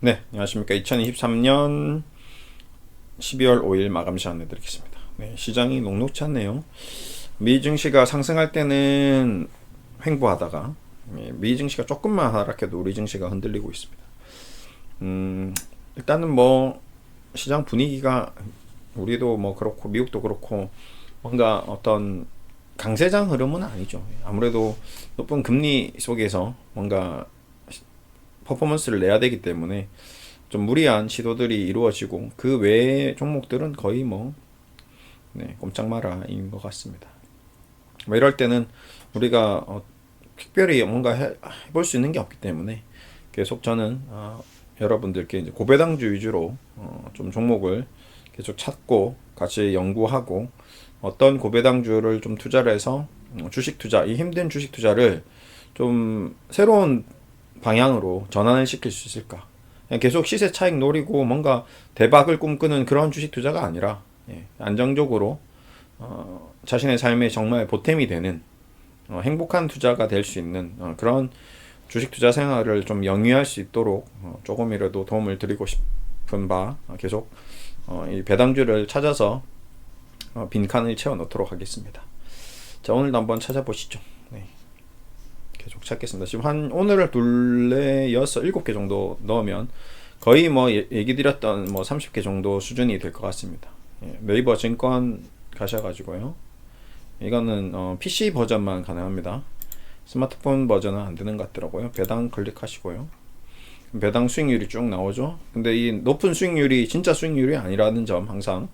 네, 안녕하십니까. 2023년 12월 5일 마감 시간 내드리겠습니다. 네, 시장이 녹록치 않네요. 미 증시가 상승할 때는 횡보하다가 미 증시가 조금만 하락해도 우리 증시가 흔들리고 있습니다. 일단은 뭐 시장 분위기가 우리도 뭐 그렇고 미국도 그렇고 뭔가 어떤 강세장 흐름은 아니죠. 아무래도 높은 금리 속에서 뭔가 퍼포먼스를 내야 되기 때문에 좀 무리한 시도들이 이루어지고 그 외의 종목들은 거의 뭐 꼼짝 마라인 것 같습니다. 뭐 이럴 때는 우리가 특별히 뭔가 해볼 수 있는 게 없기 때문에 계속 저는 여러분들께 이제 고배당주 위주로 좀 종목을 계속 찾고 같이 연구하고 어떤 고배당주를 좀 투자를 해서 주식 투자, 이 힘든 주식 투자를 좀 새로운 방향으로 전환을 시킬 수 있을까? 그냥 계속 시세 차익 노리고 뭔가 대박을 꿈꾸는 그런 주식 투자가 아니라 안정적으로 자신의 삶에 정말 보탬이 되는 행복한 투자가 될 수 있는 그런 주식 투자 생활을 좀 영위할 수 있도록 조금이라도 도움을 드리고 싶은 바 계속 이 배당주를 찾아서 빈칸을 채워 넣도록 하겠습니다. 자, 오늘도 한번 찾아보시죠. 네. 계속 찾겠습니다. 지금 오늘을 둘레 여섯 일곱 개 정도 넣으면 거의 뭐 얘기 드렸던 뭐 30개 정도 수준이 될 것 같습니다. 네이버 증권 가셔가지고요. 이거는 PC 버전만 가능합니다. 스마트폰 버전은 안 되는 것 같더라고요. 배당 클릭하시고요. 배당 수익률이 쭉 나오죠. 근데 이 높은 수익률이 진짜 수익률이 아니라는 점 항상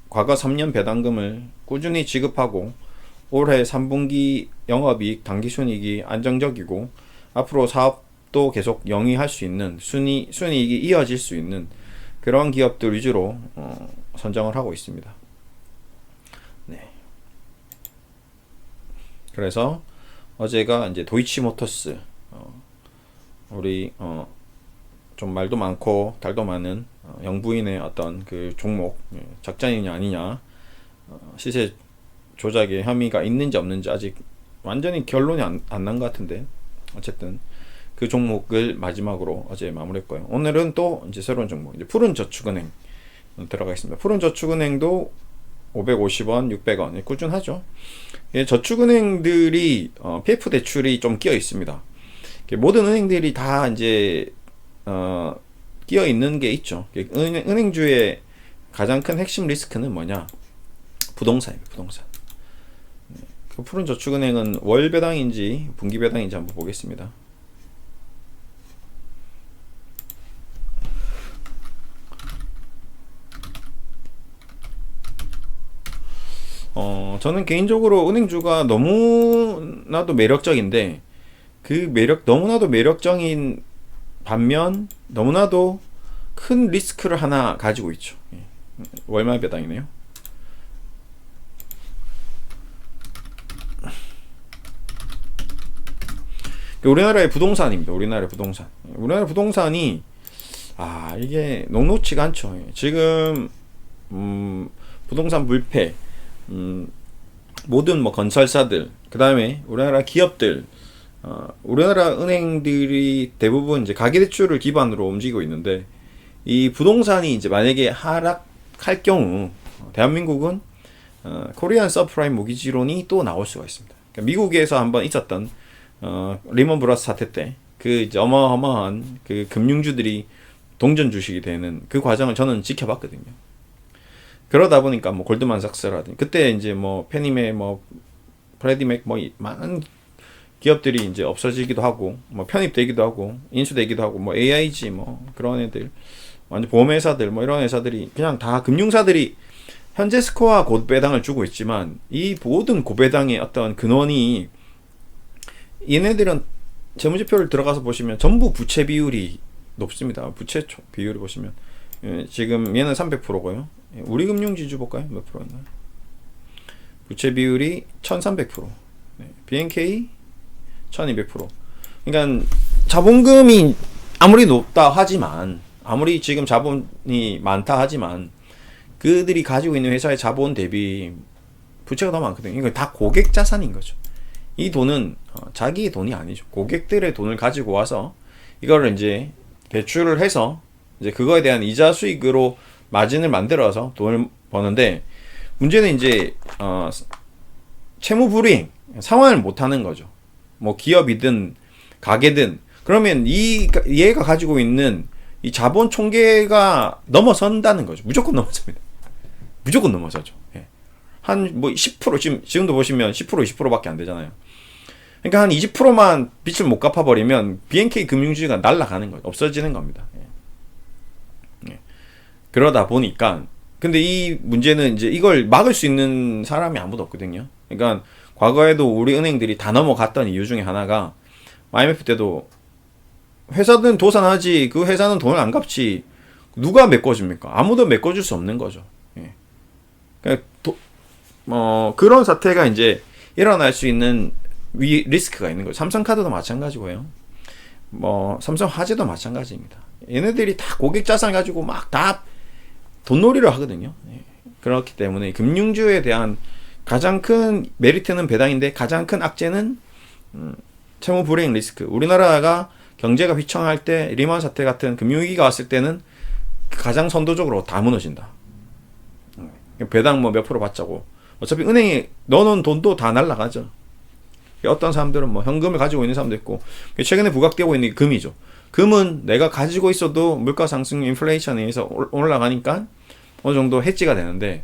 과거 3년 배당금을 꾸준히 지급하고 올해 3분기 영업이익, 당기순이익이 안정적이고 앞으로 사업도 계속 영위할 수 있는 순이익이 이어질 수 있는 그런 기업들 위주로 선정을 하고 있습니다. 네. 그래서 어제가 이제 도이치모터스 우리 좀 말도 많고 달도 많은 영부인의 어떤 그 종목 작전이냐 아니냐 시세 조작의 혐의가 있는지 없는지 아직 완전히 결론이 안 난 것 같은데 어쨌든 그 종목을 마지막으로 어제 마무리했고요. 오늘은 또 이제 새로운 종목 이제 푸른저축은행 들어가 있습니다. 푸른저축은행도 550원, 600원 꾸준하죠. 저축은행들이 PF 대출이 좀 끼어 있습니다. 모든 은행들이 다 이제 끼어 있는 게 있죠. 은행주의 가장 큰 핵심 리스크는 뭐냐? 부동산입니다. 부동산. 그 푸른저축은행은 월 배당인지 분기 배당인지 한번 보겠습니다. 저는 개인적으로 은행주가 너무나도 매력적인데 그 너무나도 매력적인 반면 너무나도 큰 리스크를 하나 가지고 있죠. 월말 배당이네요. 우리나라의 부동산입니다. 우리나라의 부동산이 이게 녹록치가 않죠. 지금 부동산 불패, 모든 뭐 건설사들, 그 다음에 우리나라 기업들, 우리나라 은행들이 대부분 이제 가계대출을 기반으로 움직이고 있는데 이 부동산이 이제 만약에 하락할 경우 대한민국은 코리안 서프라임 모기지론이 또 나올 수가 있습니다. 그러니까 미국에서 한번 있었던 리먼 브라더스 사태 때 그 이제 어마어마한 그 금융주들이 동전 주식이 되는 그 과정을 저는 지켜봤거든요. 그러다 보니까 뭐 골드만삭스라든지 그때 이제 뭐 페니메 뭐 프레디맥 뭐 많은 기업들이 이제 없어지기도 하고 뭐 편입되기도 하고 인수되기도 하고 뭐 AIG 뭐 그런 애들 완전 보험회사들 뭐 이런 회사들이 그냥 다 금융사들이 현재 스코어 고배당을 주고 있지만 이 모든 고배당의 어떤 근원이 얘네들은 재무제표를 들어가서 보시면 전부 부채 비율이 높습니다. 부채 비율을 보시면 지금 얘는 300%고요. 우리금융지주 볼까요? 몇 프로인가요? 부채 비율이 1300%, BNK 1200%. 그러니까 자본금이 아무리 높다 하지만 아무리 지금 자본이 많다 하지만 그들이 가지고 있는 회사의 자본 대비 부채가 더 많거든요. 이거 다 고객 자산인 거죠. 이 돈은 자기의 돈이 아니죠. 고객들의 돈을 가지고 와서 이거를 이제 대출을 해서 이제 그거에 대한 이자 수익으로 마진을 만들어서 돈을 버는데, 문제는 이제 채무 불이행 상환을 못 하는 거죠. 뭐 기업이든 가게든. 그러면 얘가 가지고 있는 이 자본 총계가 넘어선다는 거죠. 무조건 넘어섭니다. 무조건 넘어서죠. 예. 한 뭐 10% 지금도 보시면 10% 20%밖에 안 되잖아요. 그러니까 한 20%만 빚을 못 갚아버리면 BNK 금융주의가 날아가는 거죠. 없어지는 겁니다. 예. 예. 그러다 보니까, 근데 이 문제는 이제 이걸 막을 수 있는 사람이 아무도 없거든요. 그러니까 과거에도 우리 은행들이 다 넘어갔던 이유 중에 하나가, IMF 때도 회사는 도산하지 그 회사는 돈을 안 갚지 누가 메꿔줍니까? 아무도 메꿔줄 수 없는 거죠. 예. 그러니까 그런 사태가 이제 일어날 수 있는 리스크가 있는 거죠. 삼성카드도 마찬가지고요. 뭐 삼성화재도 마찬가지입니다. 얘네들이 다 고객 자산 가지고 막 다 돈놀이를 하거든요. 예. 그렇기 때문에 금융주에 대한 가장 큰 메리트는 배당인데, 가장 큰 악재는 채무 불이행 리스크. 우리나라가 경제가 휘청할 때, 리만 사태 같은 금융위기가 왔을 때는 가장 선도적으로 다 무너진다. 배당 뭐 몇 프로 받자고. 어차피 은행에 넣어놓은 돈도 다 날라가죠. 어떤 사람들은 뭐 현금을 가지고 있는 사람도 있고, 최근에 부각되고 있는 게 금이죠. 금은 내가 가지고 있어도 물가 상승, 인플레이션에 의해서 올라가니까 어느 정도 해지가 되는데,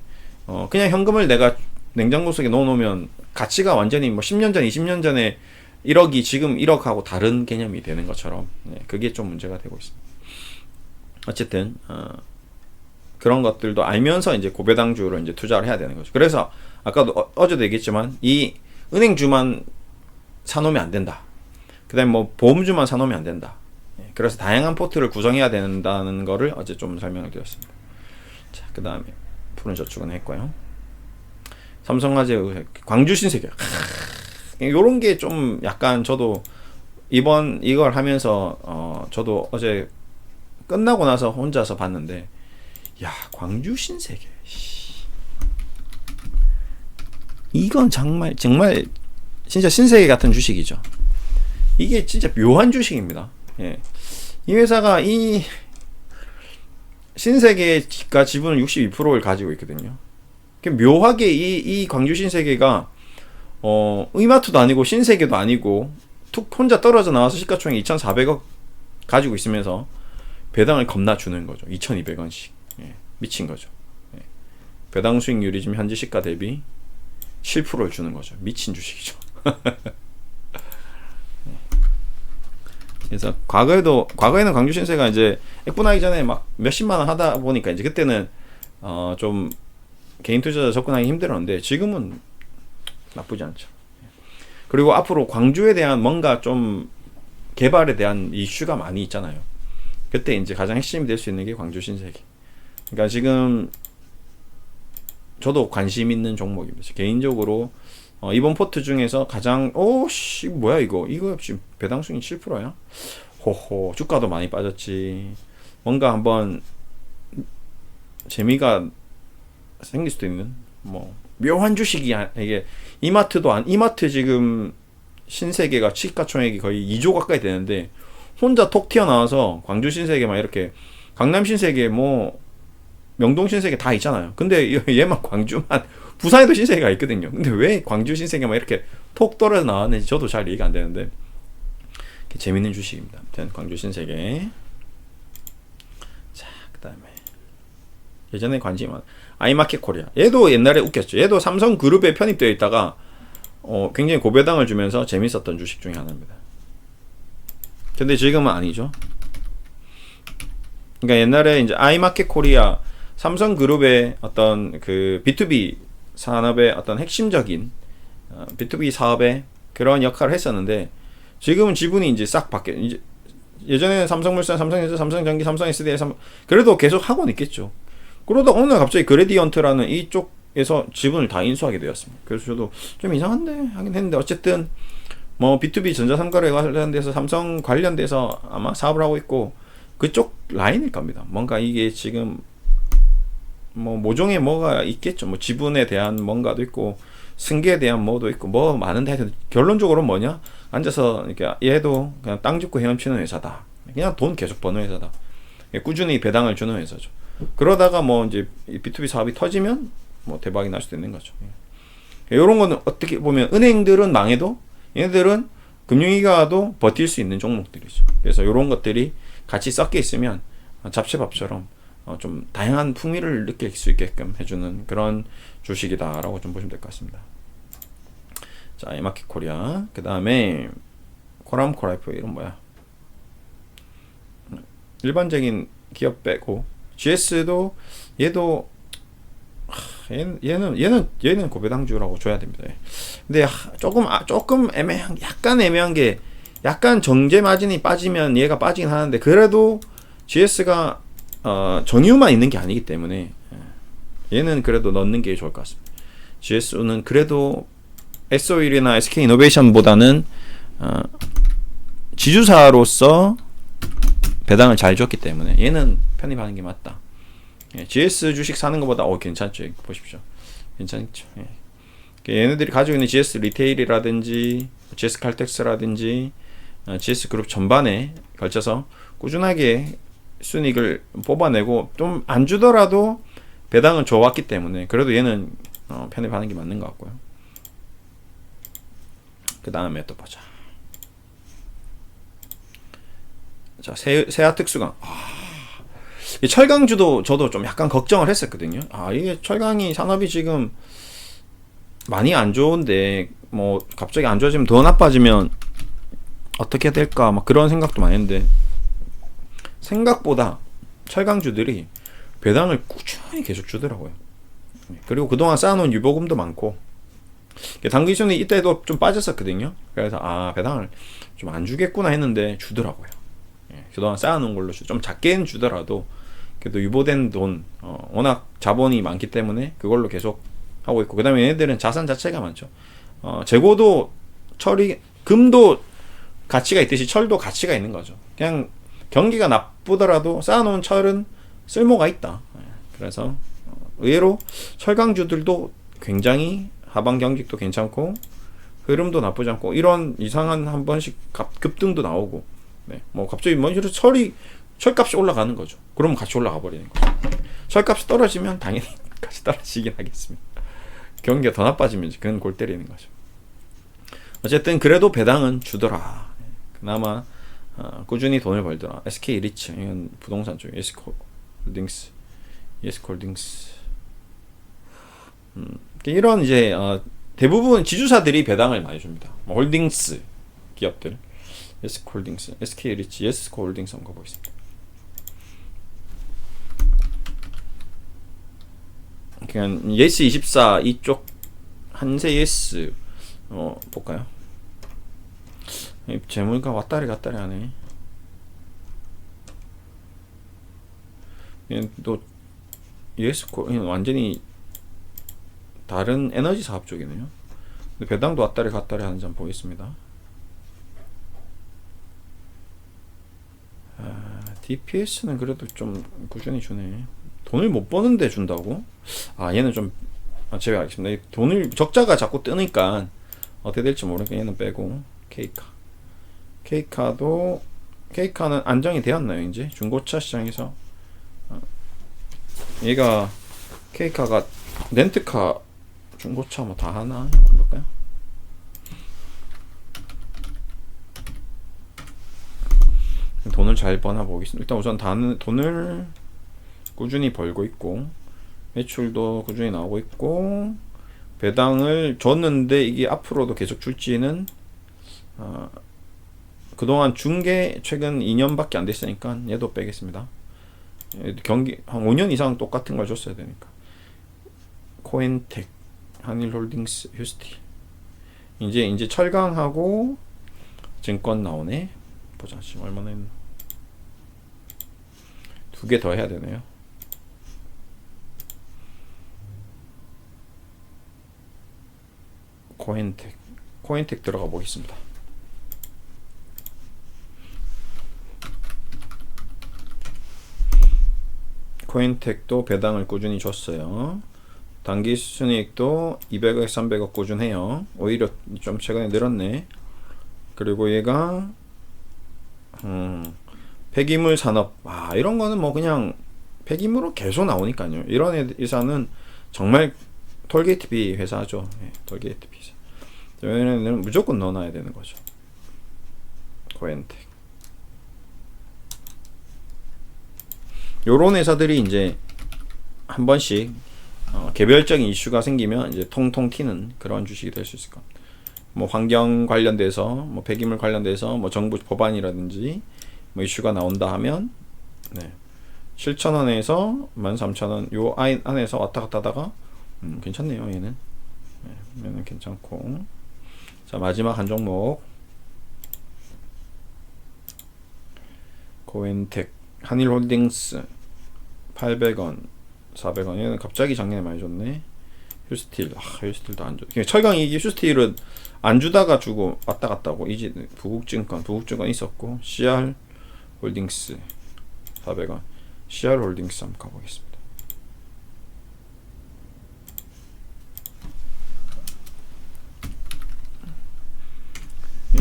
그냥 현금을 내가 냉장고 속에 넣어놓으면 가치가 완전히 뭐 10년 전, 20년 전에 1억이 지금 1억하고 다른 개념이 되는 것처럼, 그게 좀 문제가 되고 있습니다. 어쨌든 그런 것들도 알면서 이제 고배당주로 이제 투자를 해야 되는 거죠. 그래서 아까도 어제도 얘기했지만, 이 은행주만 사놓으면 안 된다. 그다음에 뭐 보험주만 사놓으면 안 된다. 그래서 다양한 포트를 구성해야 된다는 거를 어제 좀 설명을 드렸습니다. 자, 그다음에 푸른저축은 했고요. 삼성화재, 광주 신세계. 요런 게 좀 약간 저도 이걸 하면서 저도 어제 끝나고 나서 혼자서 봤는데, 야, 광주 신세계. 이건 정말 진짜 신세계 같은 주식이죠. 이게 진짜 묘한 주식입니다. 예. 이 회사가 이 신세계가 지분 62%를 가지고 있거든요. 묘하게 이 광주 신세계가 이마트도 아니고 신세계도 아니고 툭 혼자 떨어져 나와서 시가총액 2,400억 가지고 있으면서 배당을 겁나 주는 거죠. 2,200원씩. 예, 미친 거죠. 예. 배당 수익률이 지금 현재 시가 대비 7%를 주는 거죠. 미친 주식이죠. 그래서 과거에는 광주 신세가 이제 액분하기 전에 막 몇십만 원 하다 보니까 이제 그때는 좀 개인 투자자 접근하기 힘들었는데, 지금은 나쁘지 않죠. 그리고 앞으로 광주에 대한 뭔가 좀 개발에 대한 이슈가 많이 있잖아요. 그때 이제 가장 핵심이 될 수 있는 게 광주 신세계. 그러니까 지금 저도 관심 있는 종목입니다. 개인적으로 이번 포트 중에서 가장 뭐야 이거 지금 배당 수익이 7%야? 호호, 주가도 많이 빠졌지. 뭔가 한번 재미가 생길 수도 있는 뭐 묘한 주식이야. 이게 이마트 지금 신세계가 시가총액이 거의 2조 가까이 되는데, 혼자 톡 튀어나와서 광주 신세계만 이렇게, 강남 신세계 뭐 명동 신세계 다 있잖아요. 근데 얘만 광주만, 부산에도 신세계가 있거든요. 근데 왜 광주 신세계만 이렇게 톡 떨어져 나왔는지 저도 잘 이해가 안 되는데, 재밌는 주식입니다. 아무튼 광주 신세계. 자, 그다음에 예전에 관심이 많은 아이마켓 코리아. 얘도 옛날에 웃겼죠. 얘도 삼성그룹에 편입되어 있다가 굉장히 고배당을 주면서 재밌었던 주식 중에 하나입니다. 근데 지금은 아니죠. 그러니까 옛날에 이제 아이마켓 코리아, 삼성그룹의 어떤 그 B2B 산업의 어떤 핵심적인 B2B 사업의 그런 역할을 했었는데, 지금은 지분이 이제 싹 바뀌어. 이제 예전에는 삼성물산, 삼성전자, 삼성전기, 삼성SDI 그래도 계속 하고는 있겠죠. 그러다 어느 날 갑자기 그레디언트라는 이쪽에서 지분을 다 인수하게 되었습니다. 그래서 저도 좀 이상한데 하긴 했는데, 어쨌든 뭐 B2B 전자상거래 관련돼서 삼성 관련돼서 아마 사업을 하고 있고, 그쪽 라인일 겁니다. 뭔가 이게 지금 뭐 모종의 뭐가 있겠죠. 뭐 지분에 대한 뭔가도 있고, 승계에 대한 뭐도 있고, 뭐 많은데, 하여튼 결론적으로 뭐냐, 앉아서 이렇게 얘도 그냥 땅 짚고 헤엄치는 회사다. 그냥 돈 계속 버는 회사다. 꾸준히 배당을 주는 회사죠. 그러다가 뭐 이제 B2B 사업이 터지면 뭐 대박이 날 수도 있는 거죠. 이런 거는 어떻게 보면 은행들은 망해도 얘네들은 금융위가도 버틸 수 있는 종목들이죠. 그래서 이런 것들이 같이 섞여 있으면 잡채밥처럼 좀 다양한 풍미를 느낄 수 있게끔 해주는 그런 주식이다라고 좀 보시면 될 것 같습니다. 자, 이마켓 코리아. 그 다음에 코람코 라이프 이런 뭐야? 일반적인 기업 빼고 GS도 얘도 얘는 고배당주라고 줘야 됩니다. 근데 조금 약간 애매한 게 약간 정제 마진이 빠지면 얘가 빠지긴 하는데 그래도 GS가 정유만 있는 게 아니기 때문에 얘는 그래도 넣는 게 좋을 것 같습니다. GS는 그래도 S-오일이나 SK이노베이션보다는 지주사로서 배당을 잘 줬기 때문에 얘는 편입하는 게 맞다. GS 주식 사는 것보다 괜찮죠. 보십시오. 괜찮죠. 얘네들이 가지고 있는 GS 리테일이라든지 GS 칼텍스라든지 GS 그룹 전반에 걸쳐서 꾸준하게 순이익을 뽑아내고 좀 안 주더라도 배당은 줘왔기 때문에 그래도 얘는 편입하는 게 맞는 것 같고요. 그 다음에 또 보자. 자, 세아특수강. 이 철강주도 저도 좀 약간 걱정을 했었거든요. 이게 철강이 산업이 지금 많이 안 좋은데 뭐 갑자기 안 좋아지면 더 나빠지면 어떻게 될까 막 그런 생각도 많이 했는데 생각보다 철강주들이 배당을 꾸준히 계속 주더라고요. 그리고 그동안 쌓아놓은 유보금도 많고 당기순이 이때도 좀 빠졌었거든요. 그래서 배당을 좀 안 주겠구나 했는데 주더라고요. 그동안 쌓아놓은 걸로 좀 작게는 주더라도 그래도 유보된 돈 워낙 자본이 많기 때문에 그걸로 계속 하고 있고 그 다음에 얘네들은 자산 자체가 많죠. 재고도 금도 가치가 있듯이 철도 가치가 있는 거죠. 그냥 경기가 나쁘더라도 쌓아놓은 철은 쓸모가 있다. 그래서 의외로 철강주들도 굉장히 하방 경직도 괜찮고 흐름도 나쁘지 않고 이런 이상한 한 번씩 급등도 나오고 뭐 갑자기 뭔지로 철값이 올라가는 거죠. 그러면 같이 올라가 버리는 거죠. 철값이 떨어지면 당연히 같이 떨어지긴 하겠습니다. 경기가 더 나빠지면 그건 골 때리는 거죠. 어쨌든 그래도 배당은 주더라. 그나마 꾸준히 돈을 벌더라. SK리츠 이건 부동산 쪽 예스콜딩스 이런 이제 대부분 지주사들이 배당을 많이 줍니다. 홀딩스 기업들 예스콜딩스, SK리츠, 예스콜딩스 한번 가보겠습니다. 그냥 예스24 이쪽 한세 예스 볼까요? 재물가 왔다리 갔다리 하네. 또 예스콜 완전히 다른 에너지 사업 쪽이네요. 근데 배당도 왔다리 갔다리 하는지 한번 보겠습니다. DPS는 그래도 좀 꾸준히 주네. 돈을 못 버는데 준다고? 얘는 좀 제외하겠습니다. 돈을 적자가 자꾸 뜨니까 어떻게 될지 모르니까 얘는 빼고 K카는 안정이 되었나요? 이제 중고차 시장에서 얘가 K카가 렌트카 중고차 뭐 다 하나 볼까요? 돈을 잘 버나 보겠습니다. 일단 우선 돈을 꾸준히 벌고 있고 매출도 꾸준히 나오고 있고 배당을 줬는데 이게 앞으로도 계속 줄지는 그동안 준 게 최근 2년밖에 안 됐으니까 얘도 빼겠습니다. 경기 한 5년 이상 똑같은 걸 줬어야 되니까. 코엔텍, 한일홀딩스, 휴스틸. 이제 철강하고 증권 나오네. 보자 지금 얼마나 있나. 2개 더 해야 되네요. 코엔텍 들어가 보겠습니다. 코엔텍도 배당을 꾸준히 줬어요. 단기 순이익도 200억, 300억 꾸준해요. 오히려 좀 최근에 늘었네. 그리고 얘가 폐기물 산업, 이런 거는 뭐 그냥 폐기물로 계속 나오니까요. 이런 회사는 정말 톨게이트비 회사죠. 예, 톨게이트비 회사. 얘네는 무조건 넣어놔야 되는 거죠. 코엔텍. 요런 회사들이 이제 한 번씩 개별적인 이슈가 생기면 이제 통통 튀는 그런 주식이 될 수 있을 겁니다. 뭐 환경 관련돼서, 뭐 폐기물 관련돼서, 뭐 정부 법안이라든지 뭐 이슈가 나온다 하면, 네, 7,000원에서 13,000원 요 안에서 왔다 갔다 하다가 괜찮네요. 얘는. 네, 얘는 괜찮고. 자, 마지막 한 종목. 코엔텍 한일홀딩스 800원 400원. 얘는 갑자기 작년에 많이 줬네. 휴스틸, 휴스틸도 안 줘. 철강이 이게 휴스틸은 안 주다가 주고 왔다 갔다 하고, 이제 부국증권 있었고, CR 홀딩스 400원. CR 홀딩스 한번 가보겠습니다.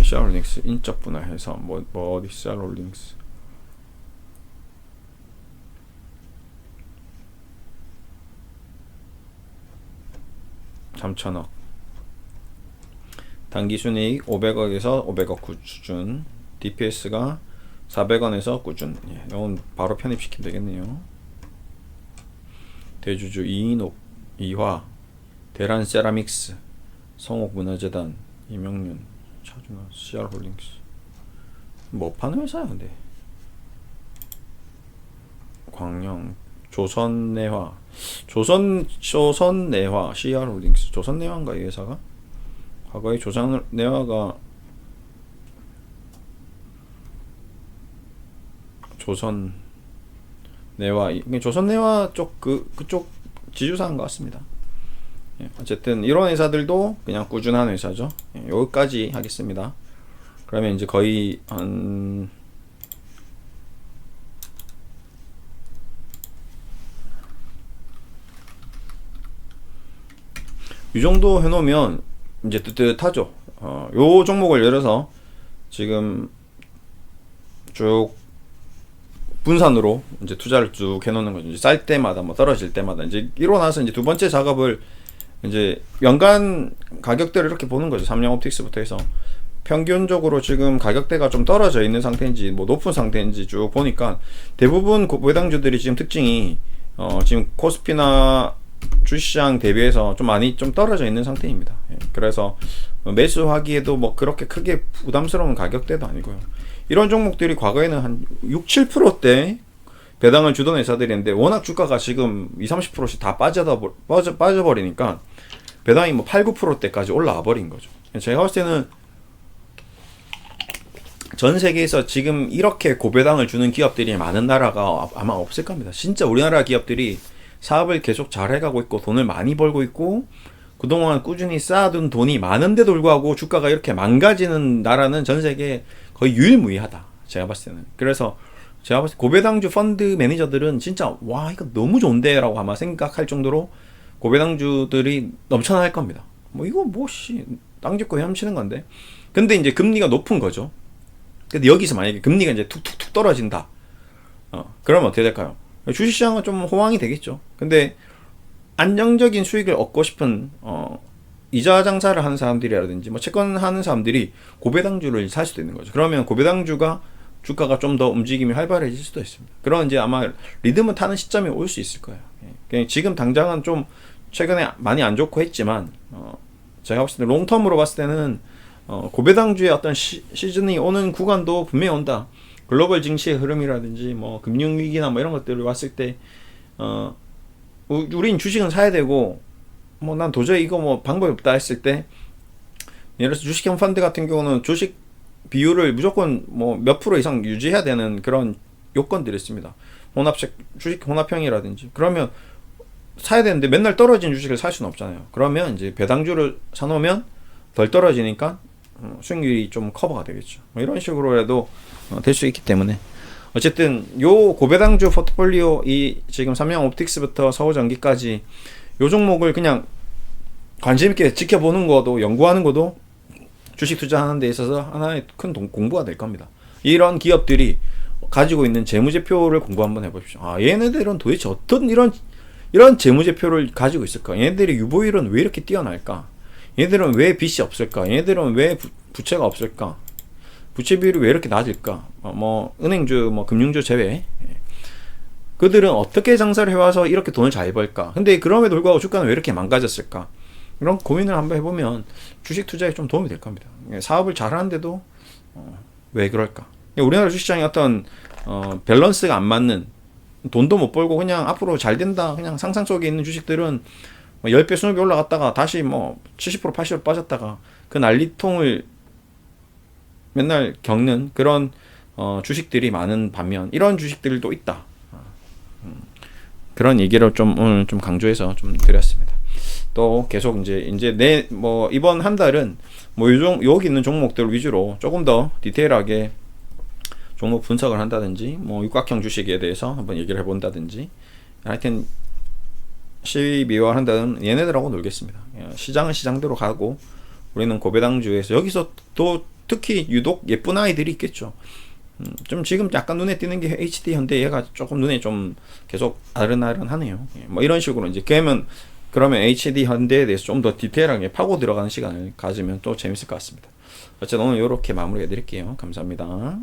CR 홀딩스 인적 분할해서 뭐 어디 CR 홀딩스 3,000억. 단기순이익 500억에서 500억 수준. DPS가 400원에서 꾸준. 예, 이건 바로 편입시키면 되겠네요. 대주주 이인옥, 이화, 대란세라믹스, 성옥문화재단, 이명윤, 차준환, CR홀딩스. 뭐 파는 회사야 근데. 광영, 조선내화, 조선내화, CR홀딩스. 조선내화인가 이 회사가? 과거에 조선내화가 조선내화 쪽 그쪽 지주사인 것 같습니다. 예, 어쨌든 이런 회사들도 그냥 꾸준한 회사죠. 예, 여기까지 하겠습니다. 그러면 이제 거의 한 이 정도 해놓으면 이제 뜨뜻하죠. 요 종목을 열어서 지금 쭉 분산으로 이제 투자를 쭉 해놓는 거죠. 이제 쌀 때마다 뭐 떨어질 때마다 이제 일어나서 이제 두 번째 작업을 이제 연간 가격대를 이렇게 보는 거죠. 삼양옵틱스부터 해서 평균적으로 지금 가격대가 좀 떨어져 있는 상태인지 뭐 높은 상태인지 쭉 보니까 대부분 외당주들이 지금 특징이 지금 코스피나 주시장 대비해서 좀 많이 좀 떨어져 있는 상태입니다. 예, 그래서 매수하기에도 뭐 그렇게 크게 부담스러운 가격대도 아니고요. 이런 종목들이 과거에는 한 6, 7%대 배당을 주던 회사들인데 워낙 주가가 지금 20, 30%씩 다 빠져버리니까 배당이 뭐 8, 9%대까지 올라와 버린 거죠. 제가 봤을 때는 전 세계에서 지금 이렇게 고배당을 주는 기업들이 많은 나라가 아마 없을 겁니다. 진짜 우리나라 기업들이 사업을 계속 잘 해가고 있고 돈을 많이 벌고 있고 그동안 꾸준히 쌓아둔 돈이 많은데도 불구하고 주가가 이렇게 망가지는 나라는 전 세계에 거의 유일무이하다. 제가 봤을 때는. 그래서 제가 봤을 때 고배당주 펀드 매니저들은 진짜 와 이거 너무 좋은데 라고 아마 생각할 정도로 고배당주들이 넘쳐날 겁니다. 뭐 이거 뭐씨 땅 짓고 헤엄치는 건데. 근데 이제 금리가 높은 거죠. 근데 여기서 만약에 금리가 이제 툭툭툭 떨어진다. 그러면 어떻게 될까요? 주식시장은 좀 호황이 되겠죠. 근데 안정적인 수익을 얻고 싶은 이자 장사를 하는 사람들이라든지 뭐 채권 하는 사람들이 고배당주를 살 수도 있는 거죠. 그러면 고배당주가 주가가 좀 더 움직임이 활발해질 수도 있습니다. 그런 이제 아마 리듬을 타는 시점이 올 수 있을 거예요. 그냥 지금 당장은 좀 최근에 많이 안 좋고 했지만 제가 봤을 때 롱텀으로 봤을 때는 고배당주의 어떤 시즌이 오는 구간도 분명히 온다. 글로벌 증시의 흐름이라든지 뭐 금융위기나 뭐 이런 것들을 봤을 때 우린 주식은 사야 되고 뭐 난 도저히 이거 뭐 방법이 없다 했을 때 예를 들어서 주식형 펀드 같은 경우는 주식 비율을 무조건 뭐 몇 프로 이상 유지해야 되는 그런 요건들이 있습니다. 주식 혼합형이라든지 그러면 사야 되는데 맨날 떨어진 주식을 살 수는 없잖아요. 그러면 이제 배당주를 사놓으면 덜 떨어지니까 수익률이 좀 커버가 되겠죠. 뭐 이런 식으로 해도 될 수 있기 때문에 어쨌든 요 고배당주 포트폴리오 이 지금 삼양옵틱스부터 서울전기까지 요 종목을 그냥 관심 있게 지켜보는 것도 연구하는 것도 주식 투자하는 데 있어서 하나의 큰 공부가 될 겁니다. 이런 기업들이 가지고 있는 재무제표를 공부 한번 해보십시오. 아, 얘네들은 도대체 어떤 이런 재무제표를 가지고 있을까? 얘네들의 유보율은 왜 이렇게 뛰어날까? 얘네들은 왜 빚이 없을까? 얘네들은 왜 부채가 없을까? 부채 비율이 왜 이렇게 낮을까? 뭐 은행주, 뭐 금융주 제외. 그들은 어떻게 장사를 해와서 이렇게 돈을 잘 벌까? 근데 그럼에도 불구하고 주가는 왜 이렇게 망가졌을까? 이런 고민을 한번 해보면 주식 투자에 좀 도움이 될 겁니다. 사업을 잘하는데도 왜 그럴까? 우리나라 주식시장이 어떤 밸런스가 안 맞는, 돈도 못 벌고 그냥 앞으로 잘 된다 그냥 상상 속에 있는 주식들은 뭐 10배 20배 올라갔다가 다시 뭐 70% 80% 빠졌다가 그 난리통을 맨날 겪는 그런 주식들이 많은 반면 이런 주식들도 있다. 그런 얘기를 좀 오늘 좀 강조해서 좀 드렸습니다. 또 계속 이제 내 뭐 이번 한 달은 뭐 여기 있는 종목들 위주로 조금 더 디테일하게 종목 분석을 한다든지 뭐 육각형 주식에 대해서 한번 얘기를 해본다든지 하여튼 12월 한 달은 얘네들하고 놀겠습니다. 시장은 시장대로 가고 우리는 고배당주에서 여기서 또 특히 유독 예쁜 아이들이 있겠죠. 좀 지금 약간 눈에 띄는 게 HD 현대 얘가 조금 눈에 좀 계속 아른아른하네요. 뭐 이런 식으로 이제 그러면 HD 현대에 대해서 좀 더 디테일하게 파고 들어가는 시간을 가지면 또 재밌을 것 같습니다. 어쨌든 오늘 이렇게 마무리해 드릴게요. 감사합니다.